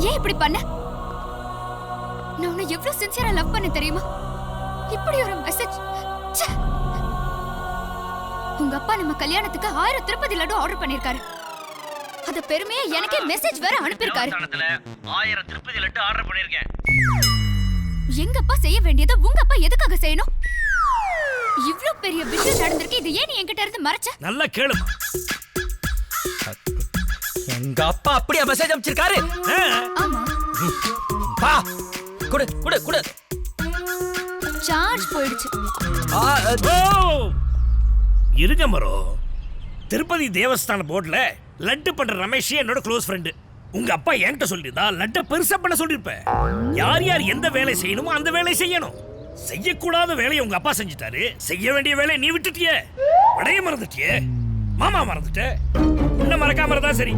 ஏன் இப்படி பண்ண? நான் உன்னை எவ்வளவு சின்சியரா லவ் பண்ண தெரியுமா? இப்படி ஒரு மெசேஜ். உங்க அப்பா நம்ம கல்யாணத்துக்கு 1000 திருப்பதி லட்டு ஆர்டர் பண்ணிருக்காரு. அத பெருமையா எனக்கே மெசேஜ் வேற அனுப்பியிருக்காரு. 1000 திருப்பதி லட்டு ஆர்டர் பண்ணிருக்கேன். எங்க அப்பா செய்ய வேண்டியதை உங்க அப்பா எதுக்காக செய்யணும்? இவ்ளோ பெரிய விஷயம் நடந்திருக்கு. இது ஏன் நீ என்கிட்ட இருந்து மறைச்ச? நல்லா கேளு. எங்க அப்பா அப்படியே மெசேஜ் அனுப்பிச்சிருக்காரு. ஆமா. பா குடு குடு குடு. சார்ஜ் போயிடுச்சு. இருங்க மரோ. திருப்பதி தேவஸ்தான போர்ட்ல லட்டு பண்ற ரமேஷ் என்னோட க்ளோஸ் ஃப்ரெண்டு. உங்க அப்பா என்கிட்ட சொல்லியிருந்தா லட்டை பெருசா பண்ண சொல்லிருப்பேன். யார் யார் எந்த வேலை செய்யணுமோ அந்த வேலையை செய்யணும். செய்யக்கூடாத வேலையை உங்க அப்பா செஞ்சுட்டாரு. செய்ய வேண்டிய வேலையை நீ விட்டுட்டியே. வடைய மறந்துட்டியே. மாமா மறந்துட்ட. உன்னை மறக்காம இருந்தா சரி.